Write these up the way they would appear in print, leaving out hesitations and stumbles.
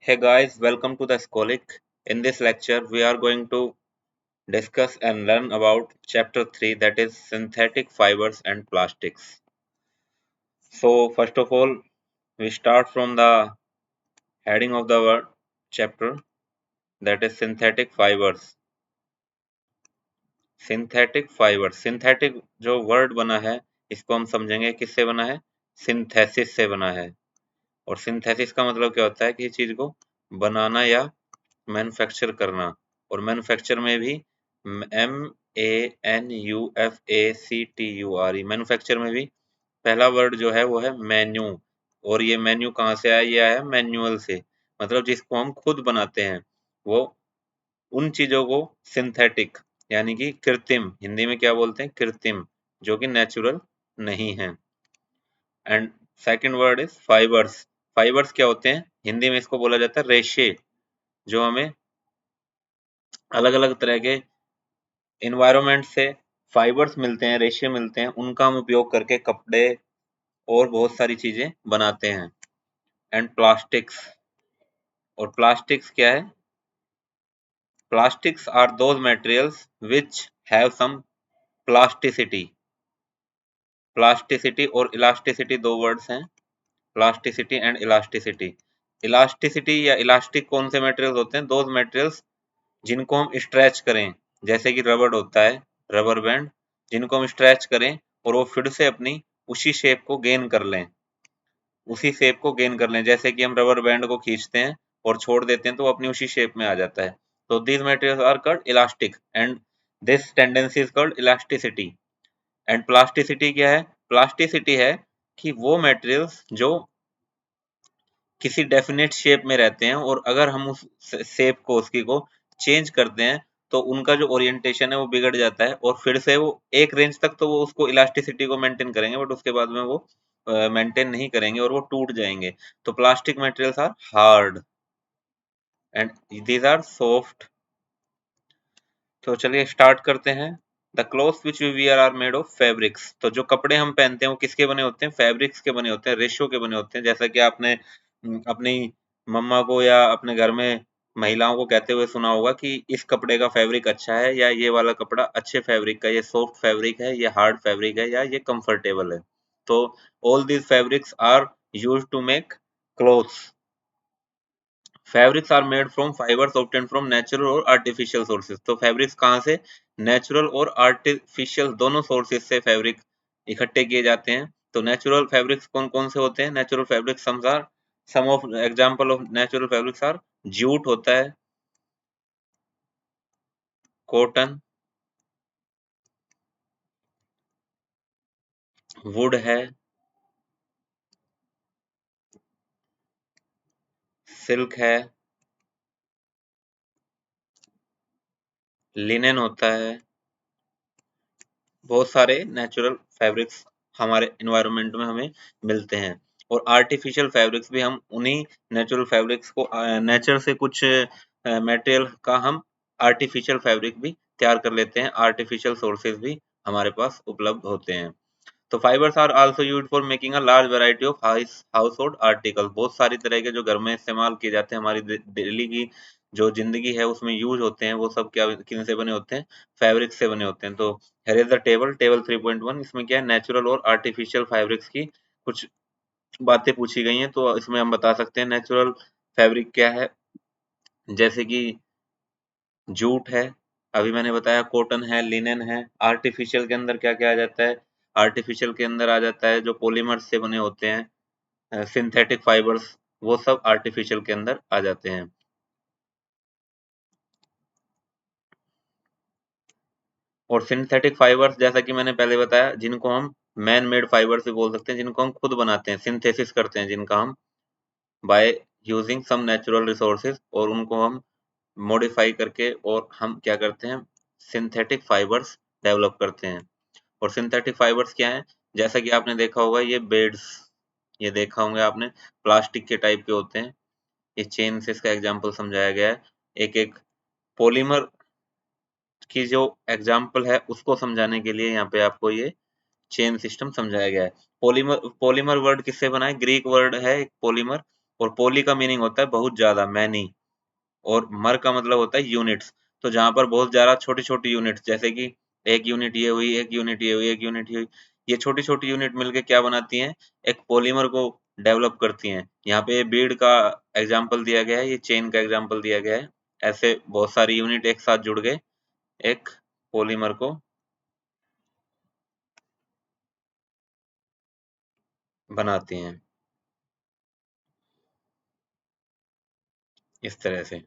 Hey guys, welcome to the Scholic. In this lecture, we are going to discuss and learn about chapter 3, that is synthetic fibers and plastics. So, first of all, we start from the heading of the word chapter, that is synthetic fibers. Synthetic fibre, synthetic जो word बना है इसको हम समझेंगे किससे बना है, synthesis से बना है। और सिंथेसिस का मतलब क्या होता है कि चीज को बनाना या मैन्युफैक्चर करना। और मैन्युफैक्चर में भी MANUFACTURE, मैन्युफैक्चर में भी पहला वर्ड जो है वो है मेन्यू। और ये मेन्यू कहाँ से आया, ये आया मैनुअल से, मतलब जिसको हम खुद बनाते हैं वो उन चीजों को सिंथेटिक यानी कि कृत्रिम, हिंदी में क्या बोलते हैं, कृत्रिम, जो कि नेचुरल नहीं है। And second word is fibres. Fibres क्या होते हैं, हिंदी में इसको बोला जाता है रेशे, जो हमें अलग अलग तरह के इन्वायरमेंट से फाइबर्स मिलते हैं, रेशे मिलते हैं, उनका हम उपयोग करके कपड़े और बहुत सारी चीजें बनाते हैं। एंड प्लास्टिक्स, और प्लास्टिक्स क्या है, plastics are those materials which have some plasticity. Plasticity और इलास्टिसिटी दो वर्ड्स हैं, प्लास्टिसिटी एंड इलास्टिसिटी। इलास्टिसिटी या इलास्टिक कौन से मटेरियल्स होते हैं, दोज मटेरियल्स जिनको हम स्ट्रेच करें, जैसे कि रबड़ होता है, रबर बैंड, जिनको हम स्ट्रेच करें और वो फिर से अपनी उसी शेप को गेन कर लें, उसी शेप को गेन कर लें। जैसे कि हम रबर बैंड को खींचते हैं और छोड़ देते हैं तो वो अपनी उसी शेप में आ जाता है। तो these materials are called elastic and this tendency is called elasticity. And plasticity क्या है, प्लास्टिसिटी है कि वो मटेरियल्स जो किसी डेफिनेट शेप में रहते हैं और अगर हम उस शेप को उसकी को चेंज करते हैं तो उनका जो ओरिएंटेशन है वो बिगड़ जाता है और फिर से वो एक रेंज तक तो वो उसको इलास्टिसिटी को मेंटेन करेंगे, बट उसके बाद में वो मेंटेन नहीं करेंगे और वो टूट जाएंगे। तो plastic materials are hard and these are soft. तो चलिए स्टार्ट करते हैं। The clothes which we wear are made of fabrics. तो जो कपड़े हम पहनते हैं वो किसके बने होते हैं, फैब्रिक्स के बने होते हैं, रेशो के बने होते हैं। जैसा कि आपने अपनी मम्मा को या अपने घर में महिलाओं को कहते हुए सुना होगा कि इस कपड़े का फैब्रिक अच्छा है, या ये वाला कपड़ा अच्छे फैब्रिक का, ये सॉफ्ट फैब्रिक है, ये हार्ड फैब्रिक है, या ये कंफर्टेबल है। तो all these fabrics are used to make clothes. Fabrics are made from fibres obtained from natural और आर्टिफिशियल सोर्सेज। तो फैब्रिक्स कहाँ से, नेचुरल और आर्टिफिशियल दोनों सोर्सेज से फैब्रिक इकट्ठे किए जाते हैं। तो नेचुरल फैब्रिक्स कौन कौन से होते हैं, natural fabrics some of example of natural fabrics are, jute होता है, कॉटन, वुड है, सिल्क है, लिनेन होता है। बहुत सारे नेचुरल फैब्रिक्स हमारे एनवायरनमेंट में हमें मिलते हैं। और आर्टिफिशियल फैब्रिक्स भी हम उन्हीं नेचुरल फैब्रिक्स को नेचर से कुछ मटेरियल का हम आर्टिफिशियल फैब्रिक भी तैयार कर लेते हैं, आर्टिफिशियल सोर्सेज भी हमारे पास उपलब्ध होते हैं। तो fibres are also used for making a large variety of household article. बहुत सारी तरह के जो घर में इस्तेमाल किए जाते हैं, हमारी डेली की जो जिंदगी है उसमें यूज होते हैं, वो सब क्या किन से बने होते हैं, फैब्रिक से बने होते हैं। तो here is the टेबल 3.1, इसमें क्या है, नेचुरल और आर्टिफिशियल फैब्रिक्स की कुछ बातें पूछी गई हैं। तो इसमें हम बता सकते हैं नेचुरल फैब्रिक क्या है, जैसे कि जूट है, अभी मैंने बताया, कॉटन है, लिनेन है। आर्टिफिशियल के अंदर क्या क्या आ जाता है, आर्टिफिशियल के अंदर आ जाता है जो पॉलीमर से बने होते हैं, सिंथेटिक फाइबर्स, वो सब आर्टिफिशियल के अंदर आ जाते हैं। और सिंथेटिक फाइबर्स जैसा कि मैंने पहले बताया, जिनको हम मैन मेड फाइबर्स भी बोल सकते हैं, जिनको हम खुद बनाते हैं, सिंथेसिस करते हैं, जिनका हम by using some natural resources, और उनको हम मॉडिफाई करके और हम क्या करते हैं, सिंथेटिक फाइबर्स डेवलप करते हैं। और सिंथेटिक फाइबर्स क्या है, जैसा कि आपने देखा होगा, ये बेड्स, ये देखा होंगे आपने, प्लास्टिक के टाइप के होते हैं। ये चेन से इसका एग्जांपल समझाया गया है। एक एक पॉलीमर की जो एग्जांपल है उसको समझाने के लिए यहाँ पे आपको ये चेन सिस्टम समझाया गया है। पॉलीमर, पॉलीमर वर्ड किससे बना है, ग्रीक वर्ड है एक पॉलीमर, और पोली का मीनिंग होता है बहुत ज्यादा, मैनी, और मर का मतलब होता है यूनिट्स। तो जहां पर बहुत ज्यादा छोटी छोटी यूनिट्स, जैसे कि एक यूनिट ये हुई, एक यूनिट ये हुई, एक यूनिट ये हुई, ये छोटी छोटी यूनिट मिलके क्या बनाती हैं, एक पॉलीमर को डेवलप करती हैं। यहाँ पे बीड का एग्जाम्पल दिया गया है, ये चेन का एग्जाम्पल दिया गया है। ऐसे बहुत सारी यूनिट एक साथ जुड़ गए एक पॉलीमर को बनाती हैं, इस तरह से।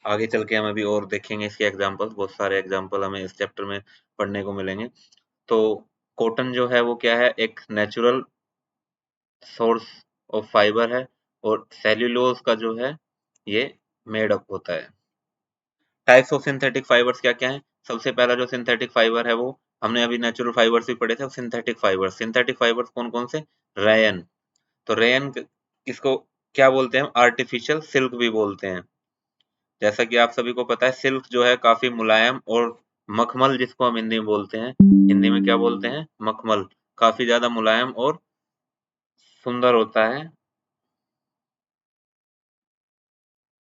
आगे चल के हम अभी और देखेंगे इसके एग्जाम्पल्स, बहुत सारे एग्जाम्पल हमें इस चैप्टर में पढ़ने को मिलेंगे। तो कॉटन जो है वो क्या है, एक नेचुरल सोर्स ऑफ फाइबर है, और सेल्यूलोज का जो है ये मेड अप होता है। टाइप्स ऑफ सिंथेटिक फाइबर्स क्या क्या है? सबसे पहला जो सिंथेटिक फाइबर है वो, हमने अभी नेचुरल फाइबर्स भी पढ़े थे, सिंथेटिक फाइबर्स कौन कौन से? रेयन। तो रेयन इसको क्या बोलते हैं? आर्टिफिशियल सिल्क भी बोलते हैं। जैसा कि आप सभी को पता है, सिल्क जो है काफी मुलायम, और मखमल जिसको हम हिंदी में बोलते हैं, हिंदी में क्या बोलते हैं? मखमल, काफी ज्यादा मुलायम और सुंदर होता है।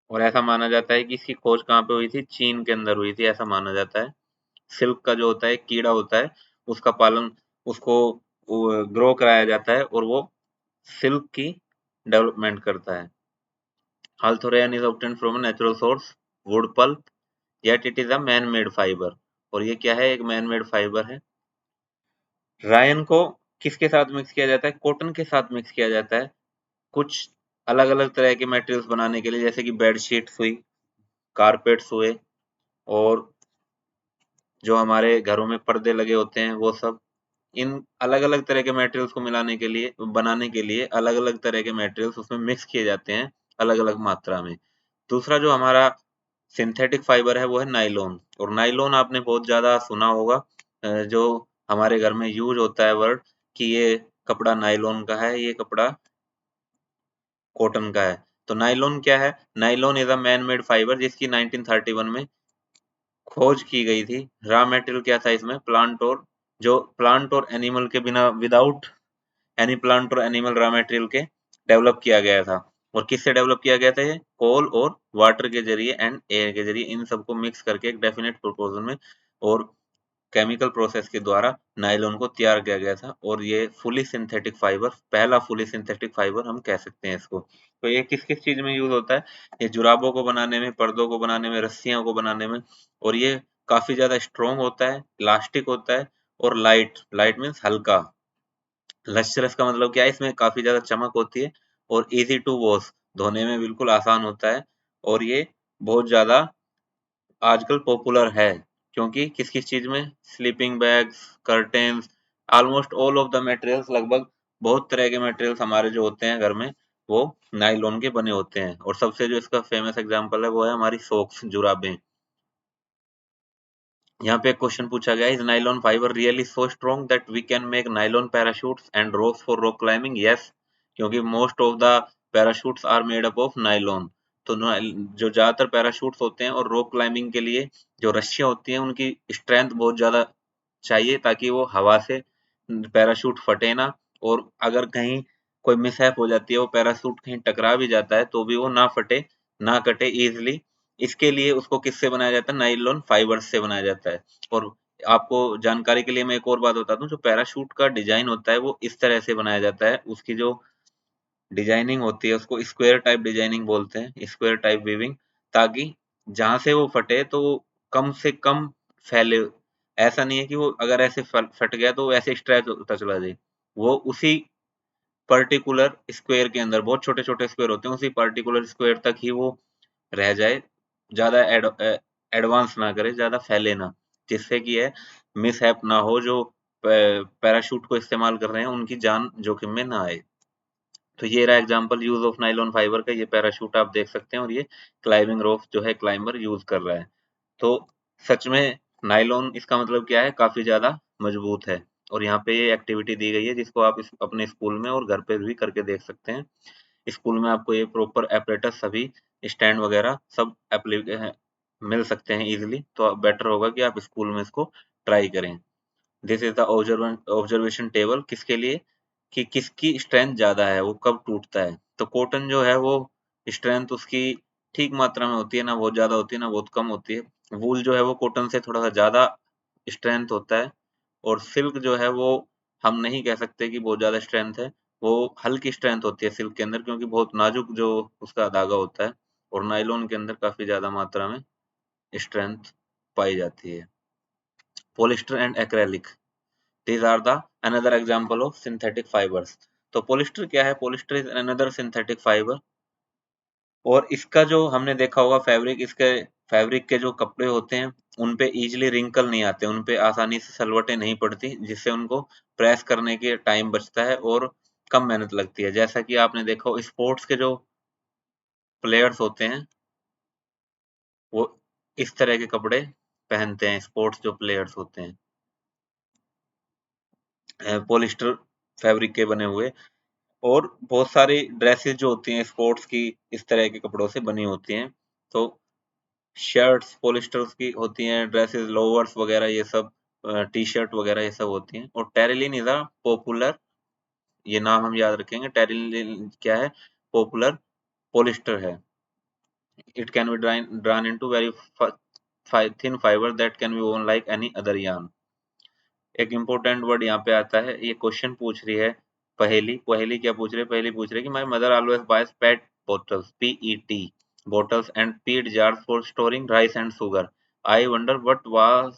और ऐसा माना जाता है कि इसकी खोज कहाँ पे हुई थी? चीन के अंदर हुई थी, ऐसा माना जाता है। सिल्क का जो होता है, एक कीड़ा होता है, उसका पालन, उसको ग्रो कराया जाता है, और वो सिल्क की डेवलपमेंट करता है। Althorayan is obtained from a natural source, wood pulp, yet it is a man-made fiber। और ये क्या है? एक मैन मेड फाइबर है। रायन को किसके साथ मिक्स किया जाता है? कॉटन के साथ मिक्स किया जाता है, कुछ अलग अलग तरह के मटेरियल्स बनाने के लिए, जैसे कि बेडशीट्स हुई, कारपेट्स हुए, और जो हमारे घरों में पर्दे लगे होते हैं वो सब। इन अलग अलग तरह के मटेरियल्स को मिलाने के लिए, बनाने के लिए अलग अलग तरह के मटेरियल्स उसमें मिक्स किए जाते हैं अलग अलग मात्रा में। दूसरा जो हमारा सिंथेटिक फाइबर है वो है नाइलॉन। और नाइलॉन आपने बहुत ज्यादा सुना होगा, जो हमारे घर में यूज होता है वर्ड, कि ये कपड़ा नाइलॉन का है, ये कपड़ा कॉटन का है। तो नाइलॉन क्या है? Nylon is a man made fibre, जिसकी 1931 में खोज की गई थी। रॉ मटेरियल क्या था इसमें? प्लांट, और जो प्लांट और एनिमल के बिना, विदाउट एनी प्लांट और एनिमल रॉ मटेरियल के डेवलप किया गया था। और किससे डेवलप किया गया था? ये कोल और वाटर के जरिए एंड एयर के जरिए, इन सबको मिक्स करके एक डेफिनेट प्रोपोर्शन में और केमिकल प्रोसेस के द्वारा नायलॉन को तैयार किया गया था। और ये फुली सिंथेटिक फाइबर, पहला फुली सिंथेटिक फाइबर हम कह सकते हैं इसको। तो ये किस किस चीज में यूज होता है? ये जुराबों को बनाने में, पर्दों को बनाने में, रस्सियों को बनाने में। और ये काफी ज्यादा स्ट्रोंग होता है, इलास्टिक होता है, और लाइट, लाइट मीन्स हल्का। लश्रस का मतलब क्या है? इसमें काफी ज्यादा चमक होती है, और इजी टू वॉश, धोने में बिल्कुल आसान होता है। और ये बहुत ज्यादा आजकल पॉपुलर है, क्योंकि किस किस चीज में? Sleeping bags, curtains, almost all of the materials, लगभग बहुत तरह के मटेरियल्स हमारे जो होते हैं घर में, वो नायलॉन के बने होते हैं। और सबसे जो इसका फेमस एग्जांपल है वो है हमारी सॉक्स, जुराबें। यहाँ पे एक क्वेश्चन पूछा गया, is nylon fibre really so strong that we can make nylon parachutes and ropes for rock climbing? Yes, क्योंकि most of the parachutes are made up of nylon. तो जो ज्यादातर पैराशूट्स होते हैं और रॉक क्लाइंबिंग के लिए जो रस्सियां होती हैं, उनकी स्ट्रेंथ बहुत ज्यादा चाहिए, ताकि वो हवा से पैराशूट फटे ना। और अगर कहीं कोई मिसहैप हो जाती है, वो पैराशूट कहीं टकरा भी जाता है, तो भी वो ना फटे, ना कटे इजिली। इसके लिए उसको किससे बनाया जाता है? नाइलॉन फाइबर से बनाया जाता है। और आपको जानकारी के लिए मैं एक और बात बताता हूँ, जो पैराशूट का डिजाइन होता है वो इस तरह से बनाया जाता है, उसकी जो डिजाइनिंग होती है उसको स्क्वायर टाइप डिजाइनिंग बोलते हैं, स्क्वायर टाइप वीविंग, ताकि जहां से वो फटे तो वो कम से कम फैले। ऐसा नहीं है कि वो अगर ऐसे फट गया तो वो ऐसे स्ट्रेच होता चला जाए, वो उसी पर्टिकुलर स्क्वायर के अंदर, बहुत छोटे छोटे स्क्वायर होते हैं, उसी पर्टिकुलर स्क्वायर तक ही वो रह जाए, ज्यादा एडवांस ना करे, ज्यादा फैले ना, जिससे कि है मिसहैप ना हो, जो पैराशूट को इस्तेमाल कर रहे हैं उनकी जान जोखिम में ना आए। तो ये रहा example use of nylon fibre का, ये पैराशूट आप देख सकते हैं, और ये क्लाइंबिंग रोप जो है क्लाइंबर यूज कर रहा है। तो सच में नाइलॉन, इसका मतलब क्या है? काफी ज्यादा मजबूत है। और यहाँ पे ये एक्टिविटी दी गई है, जिसको आप अपने स्कूल में और घर पे भी करके देख सकते हैं। स्कूल में आपको ये प्रॉपर एपरेटस, सभी स्टैंड वगैरह सब मिल सकते हैं इजीली, तो बेटर होगा कि आप स्कूल में इसको ट्राई करें। This is the observation table, किसके लिए? कि किसकी स्ट्रेंथ ज्यादा है, वो कब टूटता है। तो कॉटन जो है वो स्ट्रेंथ उसकी ठीक मात्रा में होती है, ना बहुत ज्यादा होती है ना बहुत कम होती है। वूल जो है वो कॉटन से थोड़ा सा ज्यादा स्ट्रेंथ होता है, और सिल्क जो है वो हम नहीं कह सकते कि बहुत ज्यादा स्ट्रेंथ है, वो हल्की स्ट्रेंथ होती है सिल्क के अंदर, क्योंकि बहुत नाजुक जो उसका धागा होता है, और नायलॉन के अंदर काफी ज्यादा मात्रा में स्ट्रेंथ पाई जाती है। Polyester and acrylic, these are the another example of synthetic fibers। तो पॉलिस्टर क्या है? Polyester is another synthetic fiber, और इसका जो हमने देखा होगा फैब्रिक, इसके फैब्रिक के जो कपड़े होते हैं उन पे इजीली रिंकल नहीं आते, उन पे आसानी से सलवटें नहीं पड़ती, जिससे उनको प्रेस करने के टाइम बचता है और कम मेहनत लगती है। जैसा कि आपने देखा हो स्पोर्ट्स के जो प्लेयर्स होते हैं वो इस तरह के कपड़े पहनते हैं, स्पोर्ट्स जो प्लेयर्स होते हैं पॉलिस्टर फैब्रिक के बने हुए। और बहुत सारी ड्रेसेस जो होती हैं स्पोर्ट्स की इस तरह के कपड़ों से बनी होती हैं। तो शर्ट्स पॉलिस्टर्स की होती हैं, ड्रेसेस लोअर्स वगैरह ये सब, टी शर्ट वगैरह ये सब होती हैं। और टेरिलिन इज अ पॉपुलर, ये नाम हम याद रखेंगे, टेरिलिन क्या है? पॉपुलर पॉलिस्टर है। It can be drawn into very thin fibre that can be वोन लाइक एनी अदर yarn। एक इम्पोर्टेंट वर्ड यहाँ पे आता है, ये क्वेश्चन पूछ रही है पहेली। पहेली क्या पूछ रही है? पहेली पूछ रही है कि my mother always boys pet bottles, PET bottles and peat jars for storing rice and sugar। I wonder what was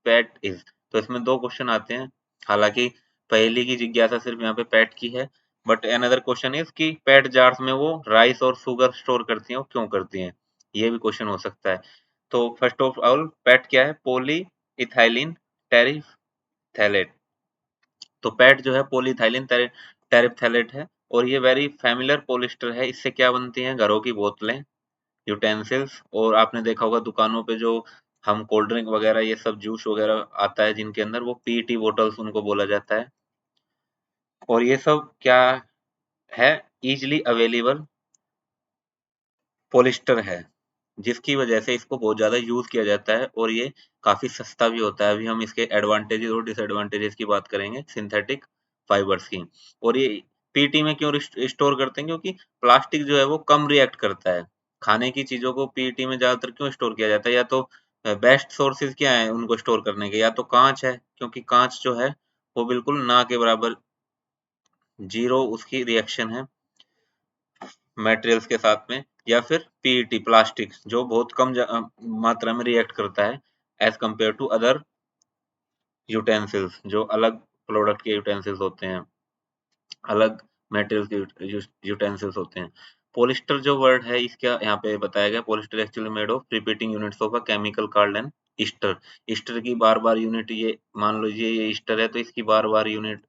pet is. तो इसमें दो क्वेश्चन आते हैं, हालांकि पहेली की जिज्ञासा सिर्फ यहाँ पे पेट की है, बट अनदर क्वेश्चन इज कि पेट जार्स में वो राइस और शुगर स्टोर करती हैं, वो क्यों करती हैं? ये भी क्वेश्चन हो सकता है। तो फर्स्ट ऑफ ऑल पेट क्या है? Poly ethylene terephthalate. तो पैट जो है पॉलीथाइलिन टेरिफथैलेट है, और ये वेरी फैमिलियर पॉलिस्टर है। इससे क्या बनती हैं? घरों की बोतलें, यूटेंसिल्स, और आपने देखा होगा दुकानों पे जो हम कोल्ड ड्रिंक वगैरह ये सब जूस वगैरह आता है जिनके अंदर, वो PET बोटल्स उनको बोला जाता है। और ये सब क्या है? इजिली अवेलेबल पॉलिस्टर है, जिसकी वजह से इसको बहुत ज्यादा यूज किया जाता है, और ये काफी सस्ता भी होता है। अभी हम इसके एडवांटेजेस और डिसएडवांटेजेस की बात करेंगे सिंथेटिक फाइबर्स की। और ये PET में क्यों स्टोर करते हैं? क्योंकि प्लास्टिक जो है वो कम रिएक्ट करता है। खाने की चीजों को PET में ज्यादातर क्यों स्टोर किया जाता है? या तो बेस्ट सोर्सेज क्या है उनको स्टोर करने के? या तो कांच है, क्योंकि कांच जो है वो बिल्कुल ना के बराबर, जीरो उसकी रिएक्शन है मटेरियल्स के साथ में। या फिर PET प्लास्टिक जो बहुत कम मात्रा में रिएक्ट करता है as compare to other utensils, जो अलग प्रोडक्ट के यूटेंसिल्स होते हैं, अलग मटेरियल के यूटेंसिल्स होते हैं। पॉलिस्टर जो वर्ड है इसका यहाँ पे बताया गया, polyester actually made of repeating units of a chemical called an Easter. Easter की बार बार यूनिट, ये मान लीजिए ये ईस्टर है तो इसकी बार बार यूनिट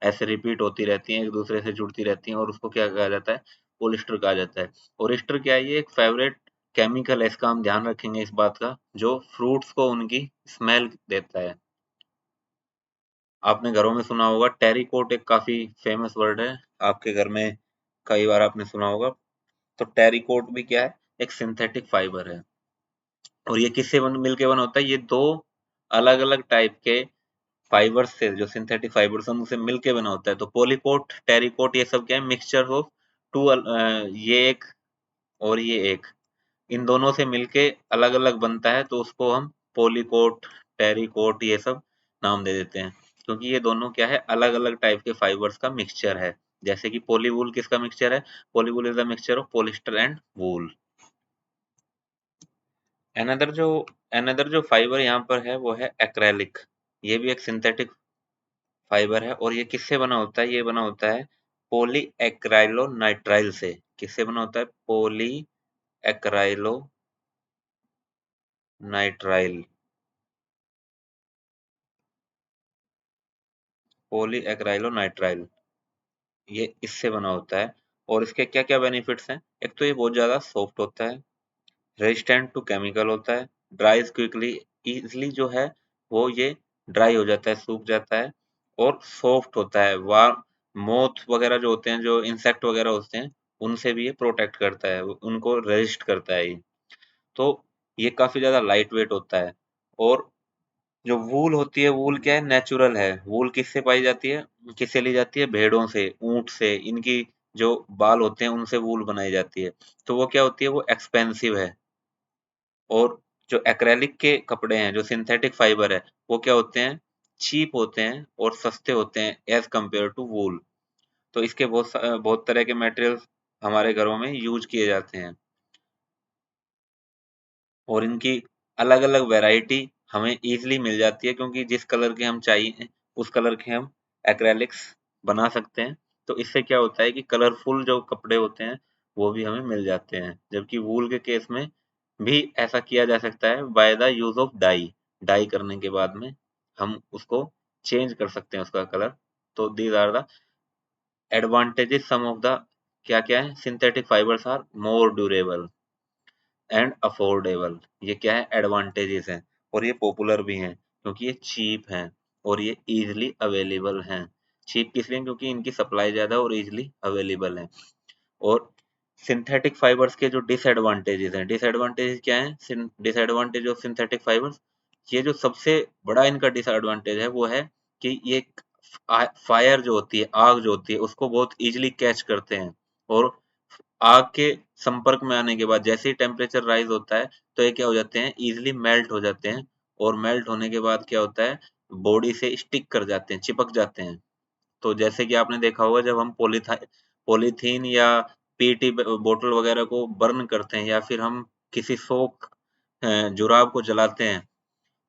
ऐसे रिपीट होती रहती हैं, एक दूसरे से जुड़ती रहती हैं, और उसको क्या कहा जाता है? पॉलिस्टर कहा जाता है। और ईस्टर क्या है? ये एक फेवरेट केमिकल है, इसका हम ध्यान रखेंगे इस बात का, जो फ्रूट्स को उनकी स्मेल देता है। आपने घरों में सुना होगा टेरिकोट, एक काफी फेमस वर्ड है, आपके घर में कई बार आपने सुना होगा। तो टेरिकोट भी क्या है? एक सिंथेटिक फाइबर है। और ये किससे मिलके बना होता है? ये दो अलग अलग टाइप के फाइबर से, जो सिंथेटिक फाइबर्स हैं उनसे मिलके बना होता है। तो पॉलीकोट, टेरिकोट ये सब क्या है? मिक्सचर ऑफ टू, ये एक और ये एक, इन दोनों से मिलके अलग अलग बनता है, तो उसको हम पॉलीकोट, टेरिकोट ये सब नाम दे देते हैं, क्योंकि ये दोनों क्या है? अलग अलग टाइप के फाइबर्स का मिक्सचर है। जैसे कि पॉलीवूल किसका मिक्सचर है? Polywool is the mixture of polyester and wool. Another जो फाइबर यहाँ पर है वो है एक्रेलिक। ये भी एक सिंथेटिक फाइबर है, और ये किससे बना होता है? ये बना होता है पॉली एक्राइलोनाइट्राइल से। किससे बना होता है? Poly acrylonitrile. पॉली एक्राइलोनाइट्राइल, ये इससे बना होता है। और इसके क्या क्या बेनिफिट्स हैं? एक तो ये बहुत ज्यादा सॉफ्ट होता है, रेजिस्टेंट टू केमिकल होता है, ड्राइज क्विकली, इजिली जो है वो ये ड्राई हो जाता है, सूख जाता है, और सॉफ्ट होता है। मोथ वगैरह जो होते हैं, जो इंसेक्ट वगैरह होते हैं, उनसे भी ये प्रोटेक्ट करता है, उनको रेजिस्ट करता है ये। तो ये काफी ज्यादा लाइट वेट होता है। और जो वूल होती है, वूल क्या है? नेचुरल है। वूल किससे पाई जाती है? किससे ली जाती है? भेड़ों से, ऊंट से। इनकी जो बाल होते हैं उनसे वूल बनाई जाती है, तो वो क्या होती है, वो एक्सपेंसिव है। और जो एक्रेलिक के कपड़े हैं, जो सिंथेटिक फाइबर है, वो क्या होते हैं, चीप होते हैं और सस्ते होते हैं एज कम्पेयर टू वूल। तो इसके बहुत तरह के मटेरियल्स हमारे घरों में यूज किए जाते हैं और इनकी अलग-अलग वैरायटी हमें ईज़िली मिल जाती है, क्योंकि जिस कलर के हम चाहिए उस कलर के हम एक्रेलिक्स बना सकते हैं। तो इससे क्या होता है कि कलरफुल जो कपड़े होते हैं वो भी हमें मिल जाते हैं। जबकि वूल के केस में भी ऐसा किया जा सकता है by the use of dye. Dye करने के बाद में हम उसको चेंज कर सकते हैं उसका कलर। तो these are the advantages some of the, क्या-क्या है, synthetic fibres are more durable and affordable. ये क्या है, एडवांटेजेस हैं। और ये पॉपुलर भी हैं क्योंकि ये चीप हैं और ये इजीली अवेलेबल हैं। चीप किस लिए, क्योंकि इनकी सप्लाई ज़्यादा और इजीली अवेलेबल है। और सिंथेटिक फाइबर्स के जो डिसएडवांटेजेस हैं, डिसएडवांटेजेस क्या हैं, डिसएडवांटेज ऑफ सिंथेटिक फाइबर्स, ये जो सबसे बड़ा इनका डिसएडवांटेज है वो है कि ये फायर जो होती है, आग जो होती है, उसको बहुत इजीली कैच करते हैं। और आग के संपर्क में आने के बाद जैसे ही टेम्परेचर राइज होता है तो ये क्या हो जाते हैं, इजीली मेल्ट हो जाते हैं। और मेल्ट होने के बाद क्या होता है, बॉडी से स्टिक कर जाते हैं, चिपक जाते हैं। तो जैसे कि आपने देखा होगा, जब हम पॉलीथीन या पीईटी बोतल वगैरह को बर्न करते हैं या फिर हम किसी सोख जुराब को जलाते हैं,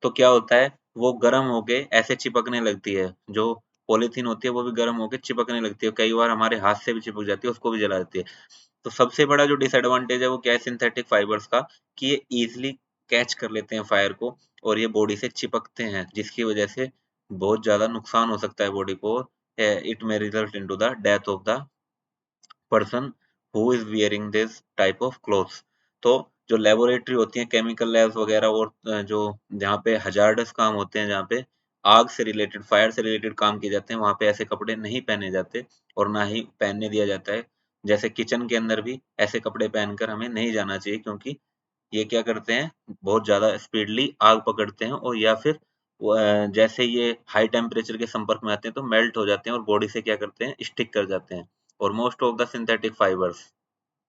तो क्या होता है, वो गर्म होके ऐसे चिपकने लगती है। जो पॉलीथीन होती है वो भी गर्म होके चिपकने लगती है, कई बार हमारे हाथ से भी चिपक जाती है, उसको भी जला देती है। तो सबसे बड़ा जो डिसएडवांटेज है वो क्या है सिंथेटिक फाइबर्स का, कि ये इजीली कैच कर लेते हैं फायर को और ये बॉडी से चिपकते हैं, जिसकी वजह से बहुत ज्यादा नुकसान हो सकता है बॉडी को। It may result into the death of the person who is wearing this type of clothes. तो जो लेबोरेटरी होती हैं, केमिकल लैब्स वगैरह, और जो जहाँ पे हजार्डस काम होते हैं, जहाँ पे आग से रिलेटेड, फायर से रिलेटेड काम किए जाते हैं, वहाँ पे ऐसे कपड़े नहीं पहने जाते और ना ही पहनने दिया जाता है। जैसे किचन के अंदर भी ऐसे कपड़े पहनकर हमें नहीं जाना चाहिए, क्योंकि ये क्या करते हैं, बहुत ज़्यादा स्पीडली आग पकड़ते हैं और या फिर जैसे ये हाई टेम्परेचर के संपर्क में आते हैं तो मेल्ट हो जाते हैं और बॉडी से क्या करते हैं, स्टिक कर जाते हैं। और most of the synthetic fibres,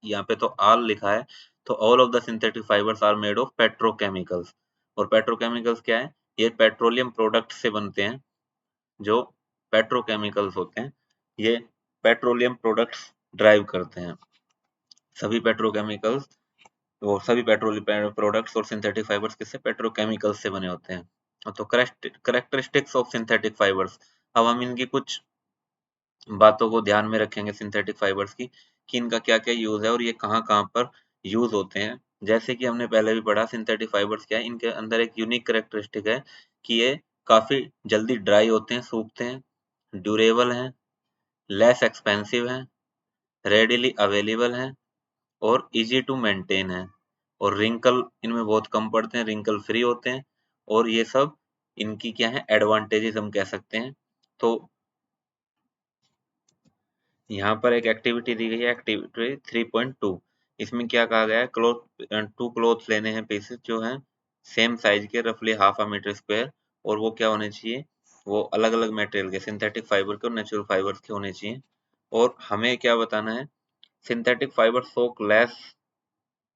यहाँ पे तो ऑल लिखा है, तो all of the synthetic fibres are made of petrochemicals. और पेट्रोकेमिकल्स क्या है, ये पेट्रोलियम प्रोडक्ट से बनते हैं। जो पेट्रोकेमिकल्स होते हैं, ये पेट्रोलियम प्रोडक्ट्स ड्राइव करते हैं। सभी पेट्रोकेमिकल्स, वो सभी पेट्रोलियम प्रोडक्ट्स और सिंथेटिक फाइबर्स किससे, पेट्रोकेमिकल्स से बने होते हैं। तो करेक्टरिस्टिक्स ऑफ सिंथेटिक फाइबर्स, अब हम इनकी कुछ बातों को ध्यान में रखेंगे सिंथेटिक फाइबर्स की, कि इनका क्या-क्या यूज़ है और ये कहाँ-कहाँ पर यूज़ होते हैं। जैसे कि हमने पहले भी पढ़ा, सिंथेटिक फाइबर्स क्या है, इनके अंदर एक यूनिक कैरेक्टरिस्टिक है कि ये काफ़ी जल्दी ड्राई होते हैं, सूखते हैं, ड्यूरेबल हैं, लेस एक्सपेंसिव हैं, रेडिली अवेलेबल हैं और ईज़ी टू मेंटेन है। और रिंकल इनमें बहुत कम पड़ते हैं, रिंकल फ्री होते हैं। और ये सब इनकी क्या है, एडवांटेजेस हम कह सकते हैं। तो यहाँ पर एक एक्टिविटी दी गई है, एक्टिविटी 3.2। इसमें क्या कहा गया है, टू क्लोथ्स लेने हैं, पीसेस जो हैं सेम साइज के, रफली हाफ अ मीटर स्क्वायर। और वो क्या होने चाहिए, वो अलग अलग मटेरियल के, सिंथेटिक फाइबर के और नेचुरल फाइबर के होने चाहिए। और हमें क्या बताना है, सिंथेटिक फाइबर सोक लेस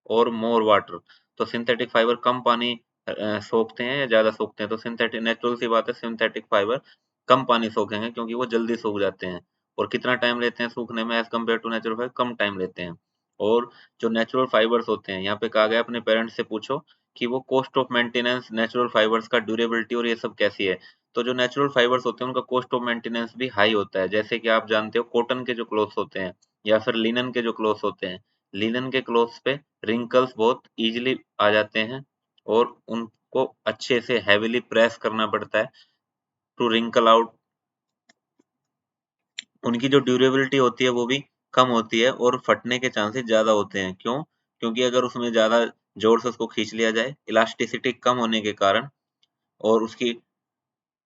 और मोर वाटर। तो सिंथेटिक फाइबर कम पानी सोखते हैं या ज्यादा सोखते हैं, तो सिंथेटिक, नेचुरल सी बात है, सिंथेटिक फाइबर कम पानी सोखेंगे क्योंकि वो जल्दी सूख जाते हैं। और कितना टाइम लेते हैं सूखने में, as compare to natural fibre, कम टाइम लेते हैं। और जो नेचुरल फाइबर्स होते हैं, यहाँ पे कहा गया अपने पेरेंट्स से पूछो कि वो cost of maintenance natural fibres का, ड्यूरेबिलिटी और ये सब कैसी है। तो जो नेचुरल फाइबर्स होते हैं उनका कॉस्ट ऑफ मेंटेनेंस भी हाई होता है। जैसे कि आप जानते हो, कॉटन के जो क्लोथ्स होते हैं या फिर लिनन के जो क्लोथ्स होते हैं, लिनन के क्लोथ्स पे रिंकल्स बहुत इजीली आ जाते हैं और उनको अच्छे से हैवीली प्रेस करना पड़ता है टू रिंकल आउट। उनकी जो ड्यूरेबिलिटी होती है वो भी कम होती है और फटने के चांसेस ज्यादा होते हैं। क्यों? क्योंकि अगर उसमें ज्यादा जोर से उसको खींच लिया जाए, इलास्टिसिटी कम होने के कारण और उसकी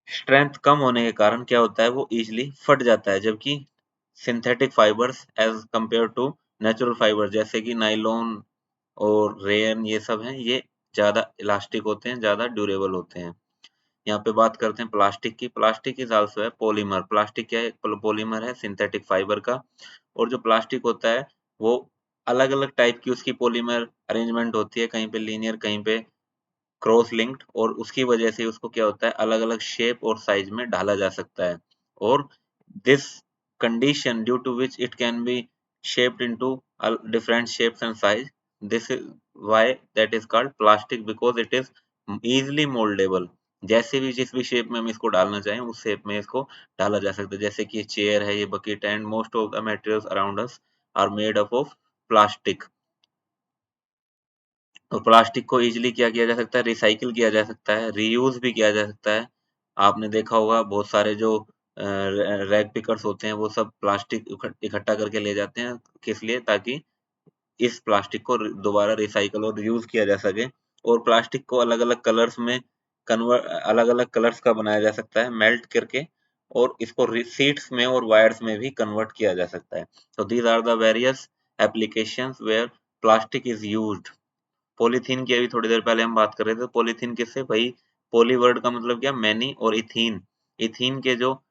स्ट्रेंथ कम होने के कारण क्या होता है, वो इजीली फट जाता है। जबकि synthetic fibres as compare to natural fibre, जैसे कि नाइलॉन और रेयन, ये सब हैं, ये ज़्यादा इलास्टिक होते हैं, ज़्यादा ड्यूरेबल होते हैं। यहाँ पे बात करते हैं प्लास्टिक की। प्लास्टिक इज आल्सो है पॉलीमर। प्लास्टिक क्या है, पॉलीमर है सिंथेटिक फाइबर का। और जो प्लास्टिक होता है वो अलग अलग टाइप की उसकी पॉलीमर अरेंजमेंट होती है, कहीं पे लीनियर, कहीं पे क्रॉस लिंक्ड, और उसकी वजह से उसको क्या होता है, अलग अलग शेप और साइज में ढाला जा सकता है। और this condition due to which it can be shaped into different shapes and size, this is why that is called plastic, because it is easily moldable। जैसे भी जिस भी शेप में हम इसको डालना चाहें उस शेप में इसको डाला जा सकता है। जैसे कि ये चेयर है, ये बकेट है, and most of the materials around us are made up of plastic. तो प्लास्टिक को इजीली क्या किया जा सकता है, रिसाइकिल किया जा सकता है, रीयूज भी किया जा सकता है। आपने देखा होगा बहुत सारे जो रैग पिकर्स होते हैं वो सब प्लास्टिक इकट्ठा करके ले जाते हैं, किस लिए, ताकि इस प्लास्टिक को दोबारा रिसाइकल और यूज किया जा सके। और प्लास्टिक को अलग अलग कलर्स में कन्वर्ट, अलग अलग कलर्स का बनाया जा सकता है मेल्ट करके, और इसको शीट्स में और वायर्स में भी कन्वर्ट किया जा सकता है। तो these are the various applications where plastic is used. Polythene की अभी थोड़ी देर पहले हम बात कर रहे थे, पॉलीथीन किससे भाई, पॉली वर्ड का मतलब क्या, मैनी, और इथीन, इथीन के जो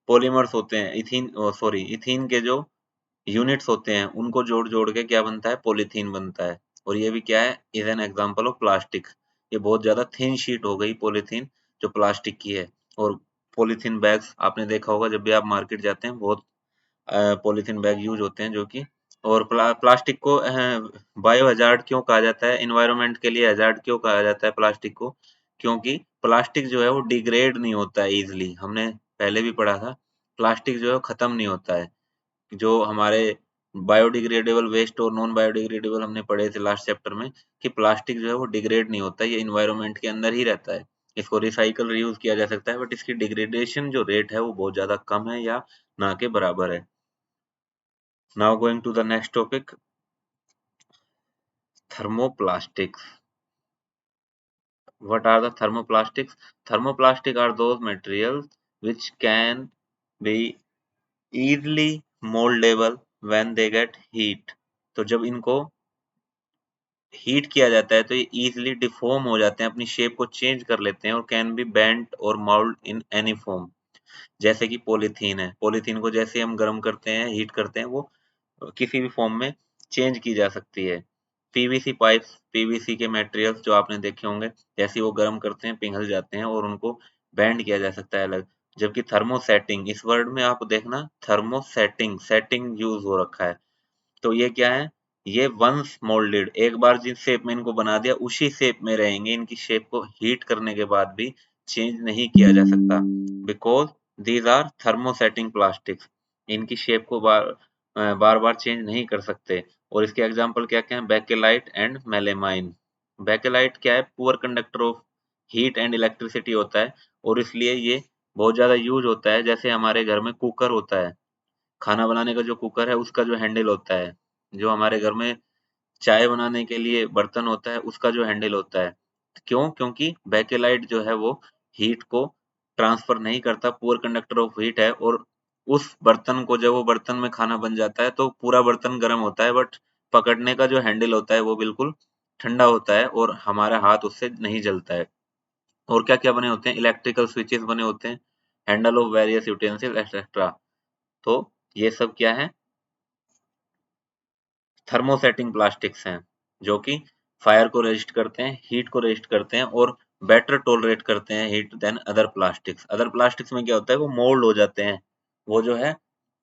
पॉलीमर्स होते हैं, इथीन सॉरी इथीन के जो यूनिट्स होते हैं उनको जोड़ जोड़ के क्या बनता है, पॉलीथीन बनता है। और ये भी क्या है, is an example of plastic. ये बहुत ज्यादा थिन शीट हो गई पॉलीथीन जो प्लास्टिक की है। और पॉलीथीन बैग्स आपने देखा होगा, जब भी आप मार्केट जाते हैं बहुत पॉलीथीन बैग यूज होते हैं जो कि। और प्लास्टिक को बायो हजार्ड क्यों कहा जाता है, इन्वायरमेंट के लिए हजार्ड क्यों कहा जाता है प्लास्टिक को, क्योंकि प्लास्टिक जो है वो डिग्रेड नहीं होता है इजिली। हमने पहले भी पढ़ा था, प्लास्टिक जो है वो खत्म नहीं होता है। जो हमारे बायोडिग्रेडेबल वेस्ट और नॉन बायोडिग्रेडेबल हमने पढ़े थे लास्ट चैप्टर में, कि प्लास्टिक जो है वो डिग्रेड नहीं होता, ये इन्वायरमेंट के अंदर ही रहता है। इसको रिसाइकल रीयूज किया जा सकता है, बट इसकी डिग्रेडेशन जो रेट है वो बहुत ज्यादा कम है या ना के बराबर है। Now going to the next topic, thermoplastics. What are the thermoplastics? Thermoplastic are those materials which can be easily moldable when they get heat. तो जब इनको हीट किया जाता है तो ये इजीली डिफॉर्म हो जाते हैं, अपनी शेप को चेंज कर लेते हैं, और कैन बी बेंट और मोल्ड इन एनी फॉर्म। जैसे कि पॉलीथीन है, पॉलीथीन को जैसे हम गर्म करते हैं, हीट करते हैं, वो किसी भी फॉर्म में चेंज की जा सकती है। पीवीसी पाइप्स, पीवीसी के मटेरियल्स जो आपने देखे होंगे, जैसे वो गर्म करते हैं पिघल जाते हैं और उनको बैंड किया जा सकता है अलग। जबकि थर्मोसेटिंग, इस वर्ड में आप देखना थर्मोसेटिंग, सेटिंग यूज हो रखा है। तो ये क्या है, ये वंस मोल्डेड, एक बार जिस शेप में इनको बना दिया उसी शेप में रहेंगे, इनकी शेप को हीट करने के बाद भी चेंज नहीं किया जा सकता, because these are thermosetting plastics. इनकी शेप को बार बार चेंज नहीं कर सकते। और इसके एग्जाम्पल क्या क्या है, बेकेलाइट एंड मेलेमाइन। बेकेलाइट क्या है, poor conductor of heat and electricity होता है, और इसलिए ये बहुत ज्यादा यूज होता है। जैसे हमारे घर में कुकर होता है, खाना बनाने का जो कुकर है उसका जो हैंडल होता है, जो हमारे घर में चाय बनाने के लिए बर्तन होता है उसका जो हैंडल होता है। क्यों, क्योंकि बेकेलाइट जो है वो हीट को ट्रांसफर नहीं करता, पुअर कंडक्टर ऑफ हीट है, और उस बर्तन को, जब वो बर्तन में खाना बन जाता है तो पूरा बर्तन गर्म होता है, बट पकड़ने का जो हैंडल होता है वो बिल्कुल ठंडा होता है और हमारा हाथ उससे नहीं जलता है। और क्या क्या बने होते हैं, इलेक्ट्रिकल स्विचेस बने होते हैं, handle of various utensil etcetera. तो ये सब क्या है, थर्मोसेटिंग प्लास्टिक्स हैं, जो कि फायर को रेजिस्ट करते हैं, हीट को रेजिस्ट करते हैं, और बेटर टॉलरेट करते हैं heat than other plastics. Other plastics में क्या होता है, वो मोल्ड हो जाते हैं, वो जो है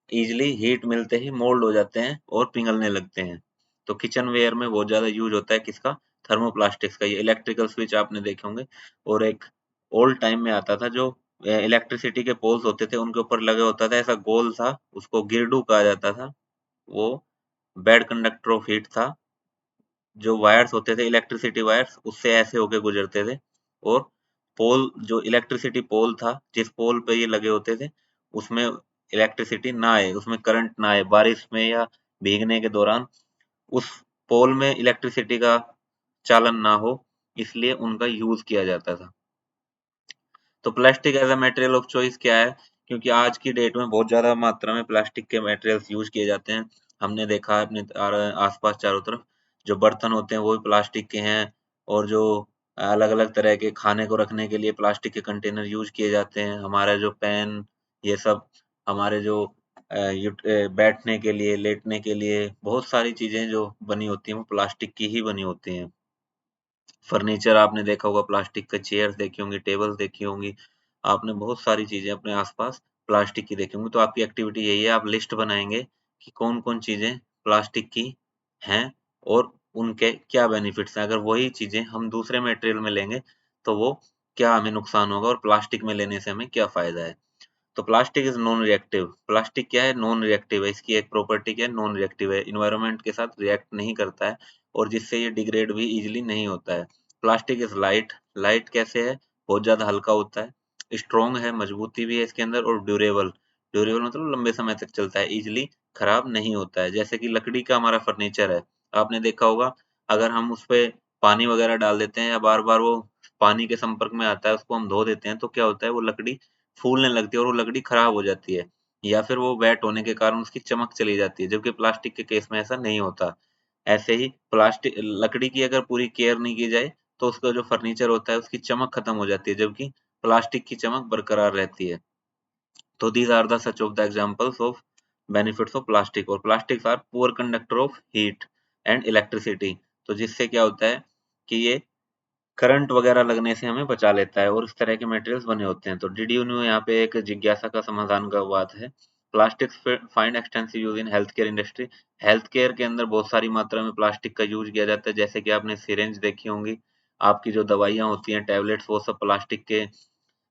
इजिली हीट मिलते ही मोल्ड हो जाते हैं और पिघलने लगते हैं। तो किचन वेयर में बहुत ज्यादा यूज होता है किसका, थर्मोप्लास्टिक्स का। ये इलेक्ट्रिकल स्विच आपने देखे होंगे, और एक ओल्ड टाइम में आता था जो इलेक्ट्रिसिटी के पोल्स होते थे उनके ऊपर लगे होता था, ऐसा गोल था, उसको गिरडू कहा जाता था। वो बेड कंडक्टर ऑफ हीट था, जो वायर्स होते थे इलेक्ट्रिसिटी वायर्स उससे ऐसे होके गुजरते थे। और पोल, जो इलेक्ट्रिसिटी पोल था, जिस पोल पे ये लगे होते थे उसमें इलेक्ट्रिसिटी ना आए, उसमें करंट ना आए, बारिश में या भीगने के दौरान उस पोल में इलेक्ट्रिसिटी का चालन ना हो, इसलिए उनका यूज किया जाता था। तो plastic as a material of choice क्या है, क्योंकि आज की डेट में बहुत ज्यादा मात्रा में प्लास्टिक के मटेरियल्स यूज किए जाते हैं। हमने देखा है अपने आसपास चारों तरफ, जो बर्तन होते हैं वो भी प्लास्टिक के हैं, और जो अलग अलग तरह के खाने को रखने के लिए प्लास्टिक के कंटेनर यूज किए जाते हैं। हमारा जो पेन, ये सब, हमारे जो बैठने के लिए, लेटने के लिए बहुत सारी चीजें जो बनी होती हैं वो प्लास्टिक की ही बनी होती हैं। फर्नीचर आपने देखा होगा, प्लास्टिक के चेयर्स देखी होंगी, टेबल्स देखी होंगी, आपने बहुत सारी चीजें अपने आसपास प्लास्टिक की देखी होंगी। तो आपकी एक्टिविटी यही है, आप लिस्ट बनाएंगे कि कौन कौन चीजें प्लास्टिक की हैं और उनके क्या बेनिफिट्स हैं। अगर वही चीजें हम दूसरे मटेरियल में लेंगे तो वो क्या हमें नुकसान होगा और प्लास्टिक में लेने से हमें क्या फायदा है। तो plastic is non reactive. Plastic क्या है? नॉन रिएक्टिव है। इसकी एक प्रॉपर्टी क्या है? नॉन रिएक्टिव है, इन्वायरमेंट के साथ रिएक्ट नहीं करता है और जिससे ये डिग्रेड भी इजीली नहीं होता है। Plastic is light. लाइट कैसे है? बहुत ज्यादा हल्का होता है, स्ट्रॉन्ग है, मजबूती भी है इसके अंदर, और ड्यूरेबल। ड्यूरेबल मतलब लंबे समय तक चलता है, इजिली खराब नहीं होता है। जैसे कि लकड़ी का हमारा फर्नीचर है, आपने देखा होगा, अगर हम उस पे पानी वगैरह डाल देते हैं या बार बार वो पानी के संपर्क में आता है, उसको हम धो देते हैं, तो क्या होता है, वो लकड़ी फूलने लगती है और वो लकड़ी खराब हो जाती है, या फिर वो वेट होने के कारण उसकी चमक चली जाती है, जबकि प्लास्टिक के केस में ऐसा नहीं होता। ऐसे ही प्लास्टिक लकड़ी की अगर पूरी केयर नहीं की जाए तो उसका जो फर्नीचर होता है उसकी चमक खत्म हो जाती है, जबकि प्लास्टिक की चमक बरकरार रहती है। तो these are the such of the examples of benefits of plastic, और plastics are poor conductor of heat and electricity। तो जिससे क्या होता है कि ये करंट वगैरह लगने से हमें बचा लेता है और इस तरह के मटेरियल्स बने होते हैं। तो डिड यू नो, यहाँ पे एक जिज्ञासा का समाधान का बात है। Plastics find extensive use in health care industry. Health care के अंदर बहुत सारी मात्रा में प्लास्टिक का यूज किया जाता है। जैसे कि आपने सिरिंज देखी होंगी, आपकी जो दवाइयाँ होती हैं, टैबलेट्स, वो सब प्लास्टिक के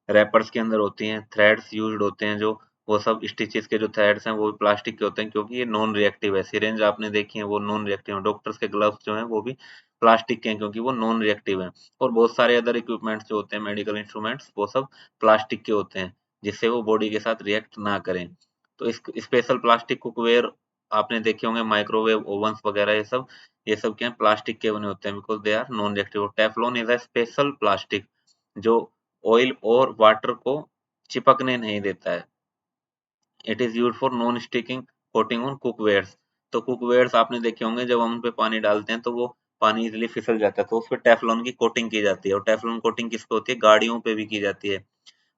रैपर्स के अंदर होती हैं। थ्रेड्स यूज्ड होते हैं, जो वो सब स्टिचेस के जो थ्रेड्स हैं वो भी प्लास्टिक के होते हैं, क्योंकि ये नॉन रिएक्टिव है। सिरिंज आपने देखी है, वो नॉन रिएक्टिव है। डॉक्टर्स के ग्लव्स जो हैं वो भी प्लास्टिक के हैं, क्योंकि वो नॉन रिएक्टिव हैं। और बहुत सारे अदर इक्विपमेंट्स जो होते हैं, मेडिकल इंस्ट्रूमेंट्स, वो सब प्लास्टिक के होते हैं, जिससे वो बॉडी के साथ रिएक्ट ना करें। तो इस स्पेशल प्लास्टिक कुकवेयर आपने देखे होंगे, माइक्रोवेव ओवंस वगैरह, ये सब क्या है, प्लास्टिक के बने होते हैं, because they are non reactive. Teflon is a special plastic जो ऑयल और वाटर को चिपकने नहीं देता है। It is used for non sticking coating on cookwares. तो कुकवेयर्स आपने देखे होंगे, जब हम उन पे पानी डालते हैं तो वो पानी इजीली फिसल जाता है, तो उस पे टेफ्लॉन की कोटिंग की जाती है। और टेफ्लॉन कोटिंग किस पे होती है? गाड़ियों पे भी की जाती है।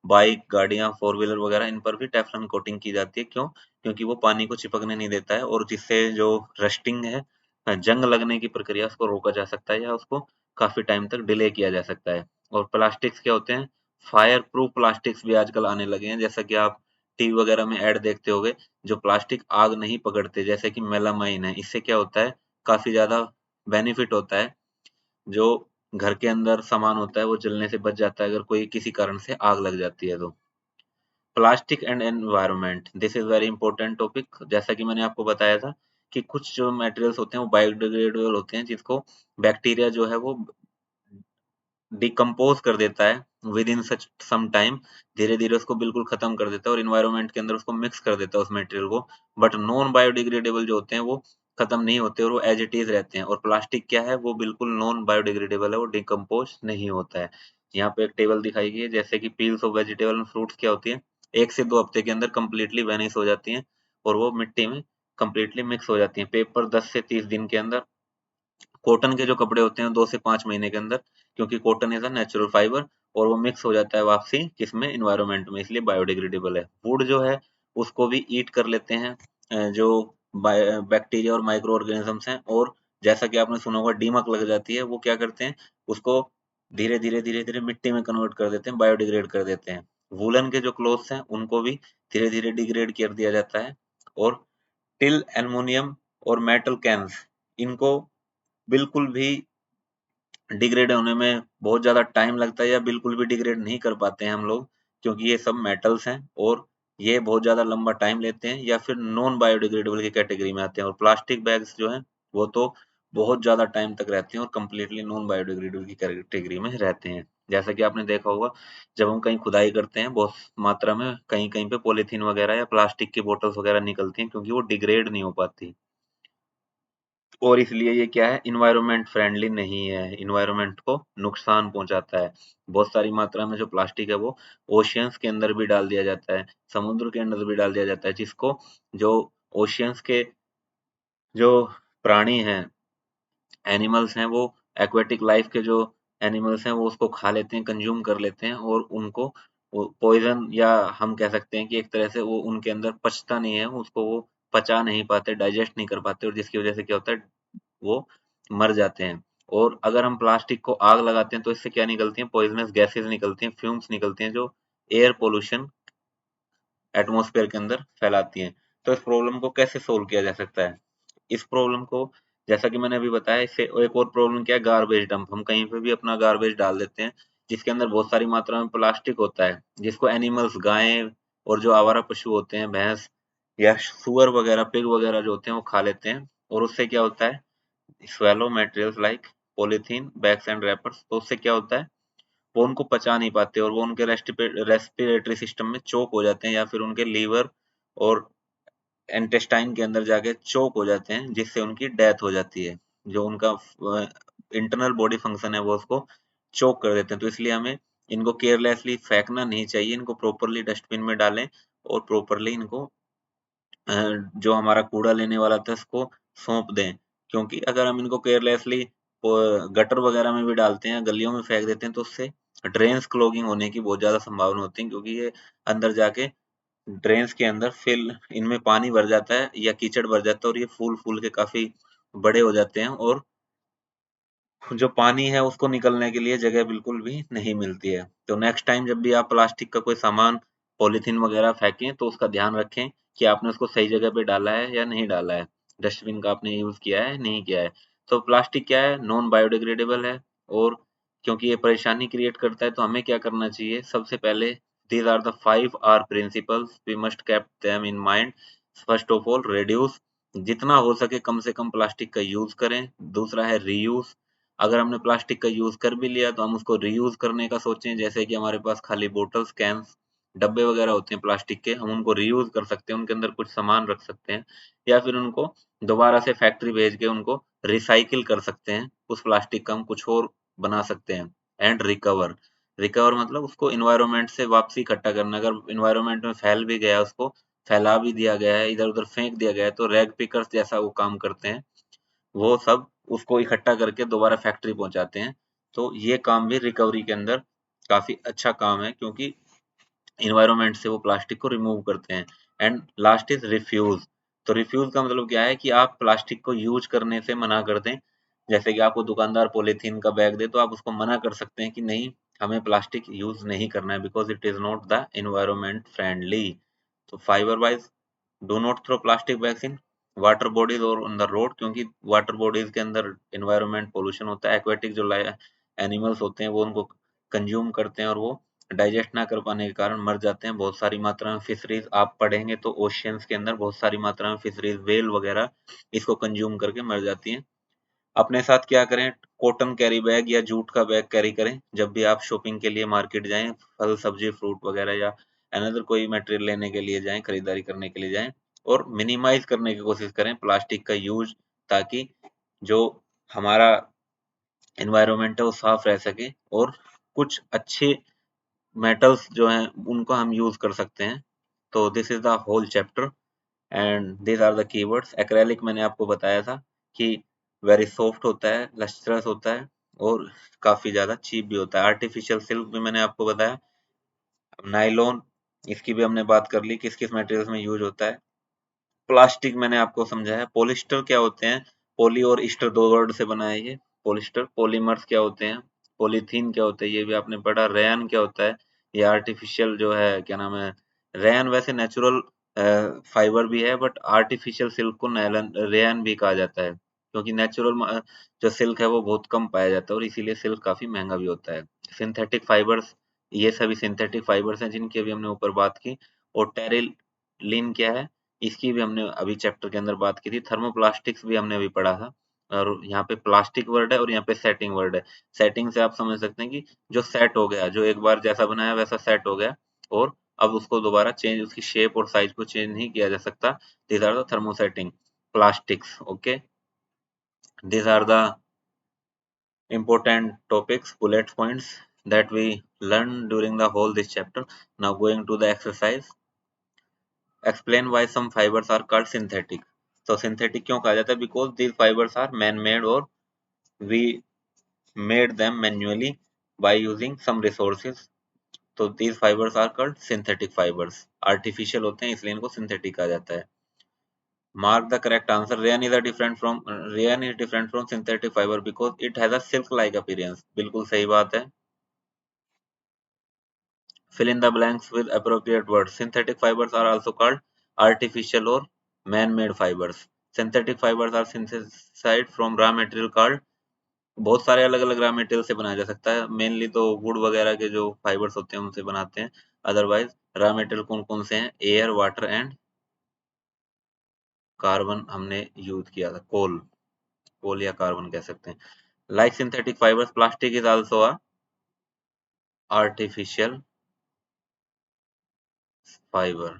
बाइक, गाड़ियां, फोर व्हीलर वगैरह, इन पर भी टेफ्लॉन कोटिंग की जाती है। क्यों? क्योंकि वो पानी को चिपकने नहीं देता है, और जिससे जो रस्टिंग है, जंग लगने की प्रक्रिया, उसको रोका जा सकता है या उसको काफी टाइम तक डिले किया जा सकता है। और प्लास्टिक्स क्या होते हैं? फायर प्रूफ प्लास्टिक्स भी आजकल आने लगे हैं। जैसा कि आप टीवी वगैरह में ऐड देखते होंगे, जो प्लास्टिक आग नहीं पकड़ते, जैसे कि मेलामाइन है। इससे क्या होता है, काफी ज्यादा बेनिफिट होता है। जो घर के अंदर सामान होता है वो जलने से बच जाता है, अगर कोई किसी कारण से आग लग जाती है तो। Plastic and environment, this is very important topic. जैसा कि मैंने आपको बताया था कि कुछ जो मटेरियल्स होते हैं वो बायोडिग्रेडेबल होते हैं, जिसको बैक्टीरिया जो है वो डिकम्पोज कर देता है with in such some time. धीरे धीरे उसको बिल्कुल खत्म कर देता है और इन्वायरमेंट के अंदर उसको मिक्स कर देता है उस मटेरियल को। बट नॉन बायोडिग्रेडेबल जो होते हैं वो खत्म नहीं होते और वो एज इट इज रहते हैं। और प्लास्टिक क्या है, वो बिल्कुल नॉन बायोडिग्रेडेबल है, वो डिकम्पोज नहीं होता है। यहाँ पे एक टेबल दिखाई गई है, जैसे कि peels of vegetable and fruits क्या होती है, 1 से 2 हफ्ते के अंदर कम्प्लीटली वेनिश हो जाती है और वो मिट्टी में कम्प्लीटली मिक्स हो जाती है। पेपर 10 से 30 दिन के अंदर। कॉटन के जो कपड़े होते हैं 2 से 5 महीने के अंदर, क्योंकि cotton is a natural fibre और वो मिक्स हो जाता है वापसी किसमें, इन्वायरमेंट में, इसलिए बायोडिग्रेडेबल है। वुड जो है उसको भी ईट कर लेते हैं जो बैक्टीरिया और माइक्रो ऑर्गेनिजम्स हैं। और जैसा कि आपने सुना होगा, दीमक लग जाती है, वो क्या करते हैं, उसको धीरे धीरे मिट्टी में कन्वर्ट कर देते हैं, बायोडिग्रेड कर देते हैं। वूलन के जो क्लोथ्स हैं उनको भी धीरे धीरे डिग्रेड कर दिया जाता है। और टिल, एल्युमिनियम और मेटल कैन्स, इनको बिल्कुल भी डिग्रेड होने में बहुत ज़्यादा टाइम लगता है या बिल्कुल भी डिग्रेड नहीं कर पाते हैं हम लोग, क्योंकि ये सब मेटल्स हैं और ये बहुत ज़्यादा लंबा टाइम लेते हैं या फिर नॉन बायोडिग्रेडेबल की कैटेगरी में आते हैं। और प्लास्टिक बैग्स जो हैं वो तो बहुत ज़्यादा टाइम तक रहते हैं और कम्प्लीटली नॉन बायोडिग्रेडेबल की कैटेगरी में रहते हैं। जैसा कि आपने देखा होगा, जब हम कहीं खुदाई करते हैं बहुत मात्रा में, कहीं कहीं पे पॉलीथीन वगैरह या प्लास्टिक की बोतल्स वगैरह निकलती हैं, क्योंकि वो डिग्रेड नहीं हो पाती। और इसलिए ये क्या है, इन्वायरमेंट फ्रेंडली नहीं है, इन्वायरमेंट को नुकसान पहुंचाता है। बहुत सारी मात्रा में जो प्लास्टिक है वो ओशियंस के अंदर भी डाल दिया जाता है, समुद्र के अंदर भी डाल दिया जाता है, जिसको जो ओशियंस के जो प्राणी हैं, एनिमल्स हैं, वो एक्वेटिक लाइफ के जो एनिमल्स हैं वो उसको खा लेते हैं, कंज्यूम कर लेते हैं और उनको पॉइजन, या हम कह सकते हैं कि एक तरह से वो उनके अंदर पचता नहीं है, उसको वो पचा नहीं पाते, डाइजेस्ट नहीं कर पाते, और जिसकी वजह से क्या होता है, वो मर जाते हैं। और अगर हम प्लास्टिक को आग लगाते हैं तो इससे क्या निकलती हैं, पॉइजनस गैसेस निकलती हैं, फ्यूम्स निकलती हैं, जो एयर पोल्यूशन एटमॉस्फेयर के अंदर फैलाती हैं। तो इस प्रॉब्लम को कैसे सोल्व किया जा सकता है? इस प्रॉब्लम को, जैसा कि मैंने अभी बताया, इससे एक और प्रॉब्लम क्या है, गार्बेज डंप। हम कहीं पे भी अपना गार्बेज डाल देते हैं जिसके अंदर बहुत सारी मात्रा में प्लास्टिक होता है, जिसको एनिमल्स, गायें और जो आवारा पशु होते हैं, भैंस या सुअर वगैरह, पिग वगैरह जो होते हैं, वो खा लेते हैं। और उससे क्या होता है, swallow materials like polythene bags and wrappers, तो उससे क्या होता है, वो उनको पचा नहीं पाते और वो उनके रेस्पिरेटरी सिस्टम में चोक हो जाते हैं, या फिर उनके लीवर और इंटेस्टाइन के अंदर जाके चोक हो जाते हैं, जिससे उनकी डेथ हो जाती है। जो उनका इंटरनल बॉडी फंक्शन है वो उसको चोक कर देते हैं। तो इसलिए हमें इनको केयरलेसली फेंकना नहीं चाहिए, इनको प्रॉपरली डस्टबिन में डालें और प्रॉपरली इनको जो हमारा कूड़ा लेने वाला था उसको सौंप दें। क्योंकि अगर हम इनको केयरलेसली गटर वगैरह में भी डालते हैं, गलियों में फेंक देते हैं, तो उससे ड्रेन्स क्लॉगिंग होने की बहुत ज्यादा संभावना होती है, क्योंकि ये अंदर जाके ड्रेन्स के अंदर फिल, इनमें पानी भर जाता है या कीचड़ भर जाता है, और ये फूल फूल के काफी बड़े हो जाते हैं, और जो पानी है उसको निकलने के लिए जगह बिल्कुल भी नहीं मिलती है। तो नेक्स्ट टाइम जब भी आप प्लास्टिक का कोई सामान, पॉलीथीन वगैरह फेंकें, तो उसका ध्यान रखें कि आपने उसको सही जगह पे डाला है या नहीं डाला है, डस्टबिन का आपने यूज किया है नहीं किया है। तो प्लास्टिक क्या है, नॉन बायोडिग्रेडेबल है, और क्योंकि ये परेशानी क्रिएट करता है, तो हमें क्या करना चाहिए, सबसे पहले these are the 5 R principles, we must keep them in mind। First of all, reduce, जितना हो सके कम से कम प्लास्टिक का यूज करें। दूसरा है रीयूज, अगर हमने प्लास्टिक का यूज कर भी लिया तो हम उसको रीयूज करने का सोचें। जैसे कि हमारे पास खाली बोटल्स, कैंस, डब्बे वगैरह होते हैं प्लास्टिक के, हम उनको रीयूज कर सकते हैं, उनके अंदर कुछ सामान रख सकते हैं, या फिर उनको दोबारा से फैक्ट्री भेज के उनको रिसाइकिल कर सकते हैं। उस प्लास्टिक का हम कुछ और बना सकते हैं। एंड रिकवर, रिकवर मतलब उसको इन्वायरमेंट से वापसी इकट्ठा करना। अगर इन्वायरमेंट में फैल भी गया, उसको फैला भी दिया गया है, इधर उधर फेंक दिया गया है, तो रैग पिकर्स जैसा वो काम करते हैं, वो सब उसको इकट्ठा करके दोबारा फैक्ट्री पहुंचाते हैं। तो ये काम भी रिकवरी के अंदर काफी अच्छा काम है, क्योंकि इन्वायरमेंट से वो प्लास्टिक को रिमूव करते हैं। And last is refuse. तो रिफ्यूज का मतलब क्या है कि आप प्लास्टिक को यूज करने से मना कर दें। जैसे कि आपको दुकानदार पॉलीथीन का बैग दे, तो आप उसको मना कर सकते हैं कि नहीं, हमें प्लास्टिक यूज नहीं करना है, because it is not the environment friendly. तो fibre wise, do not throw plastic bags in water bodies और ऑन द रोड, क्योंकि वाटर बॉडीज के अंदर एनवायरमेंट पोल्यूशन होता है। एक्वेटिक जो एनिमल्स होते हैं वो उनको कंज्यूम करते हैं, और वो डाइजेस्ट ना कर पाने के कारण मर जाते हैं। बहुत सारी मात्रा में फिशरीज, आप पढ़ेंगे तो ओशियंस के अंदर बहुत सारी मात्रा में फिशरीज, वेल वगैरह इसको कंज्यूम करके मर जाती हैं। अपने साथ क्या करें, कॉटन कैरी बैग या जूट का बैग कैरी करें जब भी आप शॉपिंग के लिए मार्केट जाएं, फल सब्जी फ्रूट वगैरह या अनदर कोई मटेरियल लेने के लिए जाएं, खरीदारी करने के लिए जाएं, और मिनिमाइज करने की कोशिश करें प्लास्टिक का यूज, ताकि जो हमारा एनवायरनमेंट है वो साफ रह सके, और कुछ अच्छे मेटल्स जो हैं उनको हम यूज कर सकते हैं। तो this is the whole chapter, and these are the keywords. Acrylic मैंने आपको बताया था कि वेरी सॉफ्ट होता है, लस्ट्रस होता है, और काफी ज्यादा चीप भी होता है। आर्टिफिशियल सिल्क भी मैंने आपको बताया। नाइलॉन, इसकी भी हमने बात कर ली, किस किस मटेरियल्स में यूज होता है। प्लास्टिक मैंने आपको समझाया। पॉलिस्टर क्या होते हैं, पॉली और ईस्टर दो वर्ड से बना है ये पॉलिस्टर। पॉलीमर्स क्या होते हैं, पॉलीथीन क्या होता है, ये भी आपने पढ़ा। रेयन क्या होता है, ये आर्टिफिशियल जो है, क्या नाम है, रेयन वैसे नेचुरल फाइबर भी है, बट आर्टिफिशियल सिल्क को नैलन रेयन भी कहा जाता है, क्योंकि नेचुरल जो सिल्क है वो बहुत कम पाया जाता है, और इसीलिए सिल्क काफी महंगा भी होता है। सिंथेटिक फाइबर्स, ये सभी सिंथेटिक फाइबर्स हैं जिनकी अभी हमने ऊपर बात की। और टेरिलीन क्या है, इसकी भी हमने अभी चैप्टर के अंदर बात की थी। थर्मोप्लास्टिक्स भी हमने अभी पढ़ा था। और यहाँ पे प्लास्टिक वर्ड है और यहाँ पे सेटिंग वर्ड है। सेटिंग से आप समझ सकते हैं कि जो सेट हो गया, जो एक बार जैसा बनाया वैसा सेट हो गया, और अब उसको दोबारा चेंज, उसकी शेप और साइज को चेंज नहीं किया जा सकता। These are the thermosetting plastics. Okay, these are the important topics, bullet points that we learned during the whole this chapter. Now going to the exercise, explain why some fibers are called synthetic। तो synthetic क्यों कहा जाता है, because these fibers are man made, or we made them manually by using some resources। तो these fibres are called synthetic fibres, artificial होते हैं इसलिए इनको सिंथेटिक कहा जाता है। Mark the correct answer, rayon is different from synthetic fibre because it has a silk like appearance, बिल्कुल सही बात है। Fill in the blanks with appropriate words. Synthetic fibers are also called artificial or man-made fibers. Synthetic fibers are synthesized from raw material called, बहुत सारे अलग अलग raw material से बनाया जा सकता है, मेनली तो वुड वगैरह के जो फाइबर्स होते हैं उनसे बनाते हैं। अदरवाइज रॉ मटेरियल कौन कौन से हैं, एयर, वाटर एंड कार्बन हमने यूज किया था, कोल, कोल या कार्बन कह सकते हैं। Like synthetic fibres, plastic is also a artificial fibre.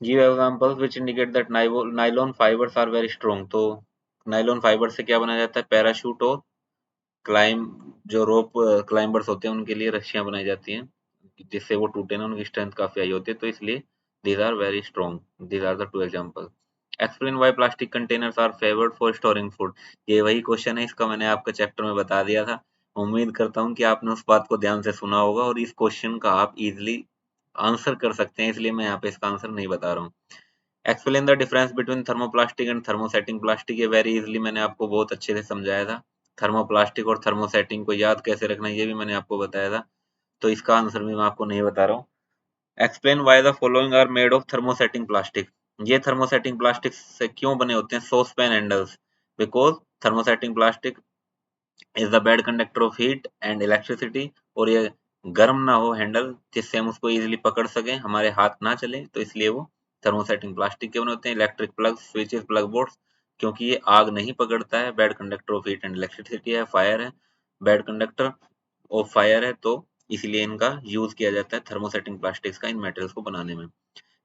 Give examples which indicate that nylon fibres are very strong. तो नाइलॉन फाइबर से क्या बनाया जाता है, पैराशूट और जो रोप क्लाइंबर्स होते हैं उनके लिए रस्सियां बनाई जाती हैं, जिससे वो टूटे ना, उनकी स्ट्रेंथ काफी हाई होती है, तो इसलिए these are very strong. These are the two example. Explain why plastic containers are favoured for storing food. ये वही क्वेश्चन है, इसका मैंने आपके चैप्टर में बता दिया था। उम्मीद करता हूँ कि आपने उस बात को ध्यान से सुना होगा और इस क्वेश्चन का आप इजिली आंसर कर सकते हैं, इसलिए मैं यहाँ पे इसका आंसर नहीं बता रहा हूँ। Explain the difference between thermoplastic and thermosetting plastic, ये वेरी इजीली मैंने आपको बहुत अच्छे से समझाया था। थर्मोप्लास्टिक और थर्मोसेटिंग को याद कैसे रखना है ये भी मैंने आपको बताया था, तो इसका आंसर भी मैं आपको नहीं बता रहा हूँ। Explain why the following are made of thermosetting plastic, ये थर्मोसेटिंग प्लास्टिक से क्यों बने होते हैं, saucepan handles, because thermosetting plastic is the bad conductor of heat and electricity, और ये गर्म ना हो हैंडल जिससे हम उसको इजीली पकड़ सकें, हमारे हाथ ना चले, तो इसलिए वो थर्मोसेटिंग प्लास्टिक के बने होते हैं। Electric plug, switches, plug boards, क्योंकि ये आग नहीं पकड़ता है, bad conductor of heat and electricity है, फायर है, बैड कंडक्टर ऑफ फायर है, तो इसलिए इनका यूज किया जाता है थर्मोसेटिंग प्लास्टिक्स का इन मेटेरियल्स को बनाने में।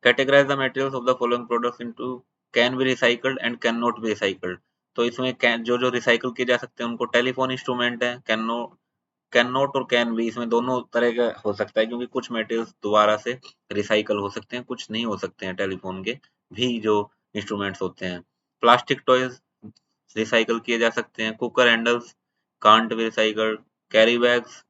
Categorise the materials of the following products into can be recycled and can not be recycled. तो इसमें कैन जो जो रिसाइकल किए जा सकते हैं उनको टेलीफोन इंस्ट्रूमेंट है, कैन नॉट और कैन बी, इसमें दोनों तरह का हो सकता है, क्योंकि कुछ मटेरियल्स दोबारा से रिसाइकल हो सकते हैं, कुछ नहीं हो सकते हैं टेलीफोन के भी जो इंस्ट्रूमेंट्स होते हैं। प्लास्टिक टॉयज रिसाइकल किए जा सकते हैं, cooker handles can't be recycled, carry bags,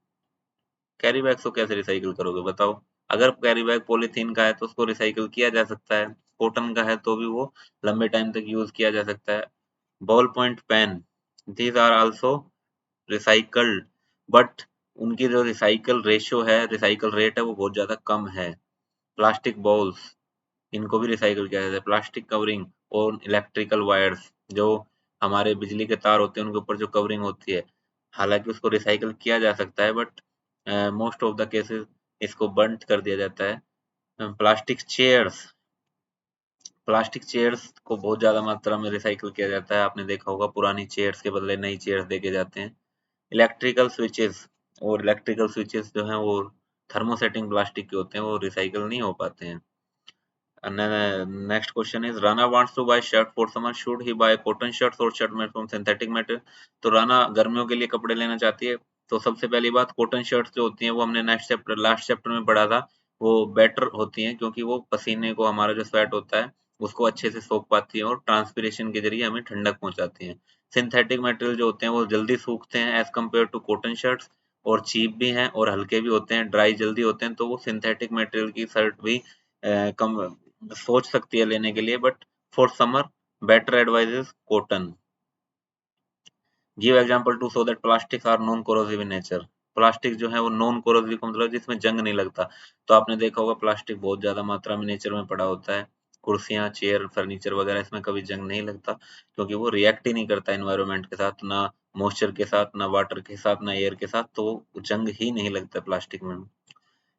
carry bag को कैसे रिसाइकिल करोगे बताओ, अगर कैरी बैग पॉलीथीन का है तो उसको रिसाइकिल किया जा सकता है, कॉटन का है तो भी वो लंबे टाइम तक यूज किया जा सकता है। Ballpoint pen, these are also recycled, but उनकी जो रिसाइकल रेशियो है, रिसाइकल रेट है, वो बहुत ज्यादा कम है। प्लास्टिक बॉल्स, इनको भी रिसाइकिल किया जाता है। प्लास्टिक कवरिंग और इलेक्ट्रिकल वायर्स, जो हमारे बिजली के तार होते हैं उनके ऊपर जो कवरिंग होती है, हालांकि उसको रिसाइकिल किया जा सकता है, but most of the cases इसको बर्न कर दिया जाता है। प्लास्टिक चेयर्स, प्लास्टिक चेयर्स को बहुत ज्यादा मात्रा में रिसाइकिल किया जाता है, आपने देखा होगा पुरानी चेयर्स के बदले नई चेयर्स देके जाते हैं। इलेक्ट्रिकल स्विचेस, और इलेक्ट्रिकल स्विचेस जो हैं वो थर्मोसेटिंग प्लास्टिक के होते हैं, वो रिसाइकिल नहीं हो पाते हैं। And then next question is Rana wants to buy shirt for summer. Should he buy cotton shirts or shirt made from synthetic material? तो राना गर्मियों के लिए कपड़े लेना चाहती है, तो सबसे पहली बात कॉटन शर्ट्स जो होती हैं वो हमने नेक्स्ट चैप्टर लास्ट चैप्टर में पढ़ा था, वो बेटर होती हैं क्योंकि वो पसीने को, हमारा जो स्वेट होता है उसको अच्छे से सोख पाती है और ट्रांसपिरेशन के जरिए हमें ठंडक पहुंचाती हैं। सिंथेटिक मटेरियल जो होते हैं वो जल्दी सूखते हैं as compare to cotton shirts, और चीप भी हैं और हल्के भी होते हैं, ड्राई जल्दी होते हैं, तो वो सिंथेटिक मटेरियल की शर्ट भी कम सोच सकती है लेने के लिए, but for summer better advice is cotton. Give example to show that plastics are non corrosive in nature. Plastic जो है वो नॉन कोरोसिव का मतलब जिसमें जंग नहीं लगता, तो आपने देखा होगा प्लास्टिक बहुत ज्यादा मात्रा में नेचर में पड़ा होता है, कुर्सियां, चेयर, फर्नीचर वगैरह, इसमें कभी जंग नहीं लगता क्योंकि वो रिएक्ट ही नहीं करता एनवायरनमेंट के साथ, ना मॉइस्चर के साथ, ना वाटर के साथ, ना एयर के साथ, तो वो जंग ही नहीं लगता प्लास्टिक में।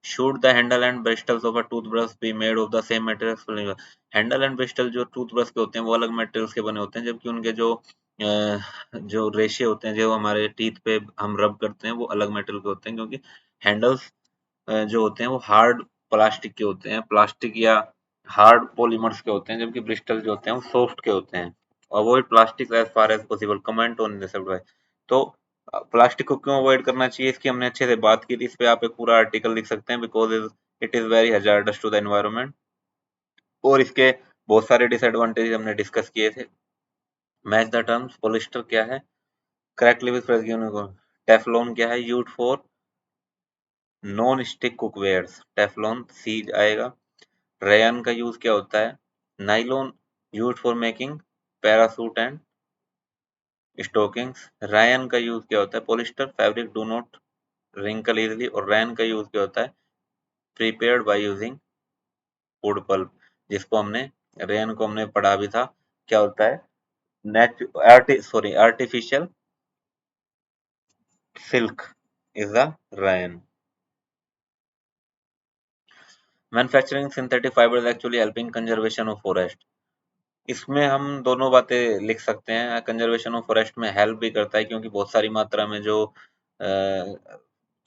Should the handle and bristles of a toothbrush be made of the same materials? Handle and Bristol जो टूथब्रश के होते हैं वो अलग मटेरियल्स के बने होते हैं, जबकि उनके जो रेशे होते हैं, जो हमारे टीथ पे हम रब करते हैं, वो अलग मटेरियल के होते हैं, क्योंकि हैंडल्स जो होते हैं वो हार्ड प्लास्टिक के होते हैं, प्लास्टिक या हार्ड पॉलीमर्स के होते हैं, जबकि ब्रिस्टल जो होते हैं वो सॉफ्ट के होते हैं। Avoid plastic as far as possible, comment on this advice. तो प्लास्टिक को क्यों अवॉइड करना चाहिए, इसकी हमने अच्छे से बात की थी, इस पे आप एक पूरा आर्टिकल लिख सकते हैं, because it is very hazardous to the environment, और इसके बहुत सारे डिसएडवांटेज हमने डिस्कस किए थे। मैच द टर्म्स, पॉलिस्टर क्या है, करेक्टली विद फ्रेज गिवन को। टेफ्लॉन क्या है? Used for non stick cookwares, Teflon C आएगा। रेयन का यूज क्या होता है? Nylon, used for making parachute and stockings. Rayon का यूज क्या होता है? Polyester fabric do not wrinkle easily. और रैन का यूज क्या होता है? Prepared by using wood pulp, जिसको हमने रेन को हमने पढ़ा भी था, क्या होता है? Artificial silk is the rayon. Manufacturing synthetic fibre is actually helping conservation of forest. इसमें हम दोनों बातें लिख सकते हैं। कंजर्वेशन ऑफ फॉरेस्ट में हेल्प भी करता है, क्योंकि बहुत सारी मात्रा में जो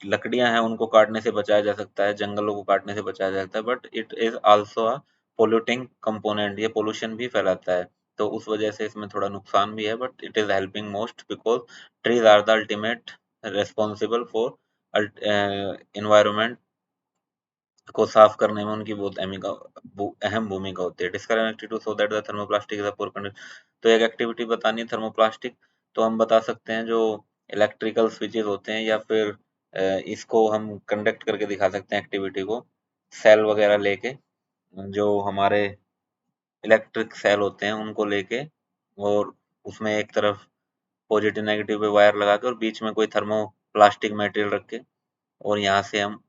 लकड़ियां हैं उनको काटने से बचाया जा सकता है, जंगलों को काटने से बचाया जा सकता है, but it is also a polluting component, ये पोल्यूशन भी फैलाता है। तो उस वजह से इसमें थोड़ा नुकसान भी है, but it is helping most because trees are the ultimate responsible for environment को साफ करने में उनकी बहुत अहम भूमिका होती है। Disconnected to so that the thermoplastic is a poor conductor. तो एक एक्टिविटी बतानी है थर्मोप्लास्टिक, तो हम बता सकते हैं जो इलेक्ट्रिकल स्विचेस होते हैं, या फिर इसको हम कंडक्ट करके दिखा सकते हैं एक्टिविटी को, सेल वगैरह लेके, जो हमारे इलेक्ट्रिक सेल होते हैं उनको लेके, और उसमें एक तरफ पॉजिटिव नेगेटिव पे वायर लगा के और बीच में कोई थर्मो प्लास्टिक मटेरियल रख के, और यहाँ से हम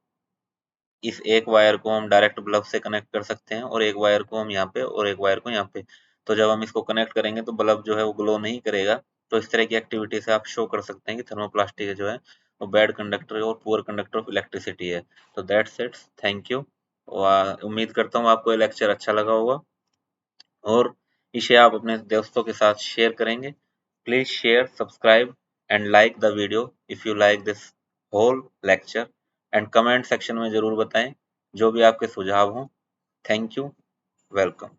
इस एक वायर को हम डायरेक्ट बल्ब से कनेक्ट कर सकते हैं, और एक वायर को हम यहाँ पे और एक वायर को यहाँ पे। तो जब हम इसको कनेक्ट करेंगे तो बल्ब जो है वो ग्लो नहीं करेगा। तो इस तरह की एक्टिविटी से आप शो कर सकते हैं कि थर्मोप्लास्टिक जो है वो बैड कंडक्टर और पुअर कंडक्टर ऑफ इलेक्ट्रिसिटी है। तो दैट्स इट, थैंक यू। उम्मीद करता हूँ आपको ये लेक्चर अच्छा लगा होगा, और इसे आप अपने दोस्तों के साथ शेयर करेंगे। Please share, subscribe and like the video if you like this whole lecture, and comment section में जरूर बताएं जो भी आपके सुझाव हों। Thank you, welcome.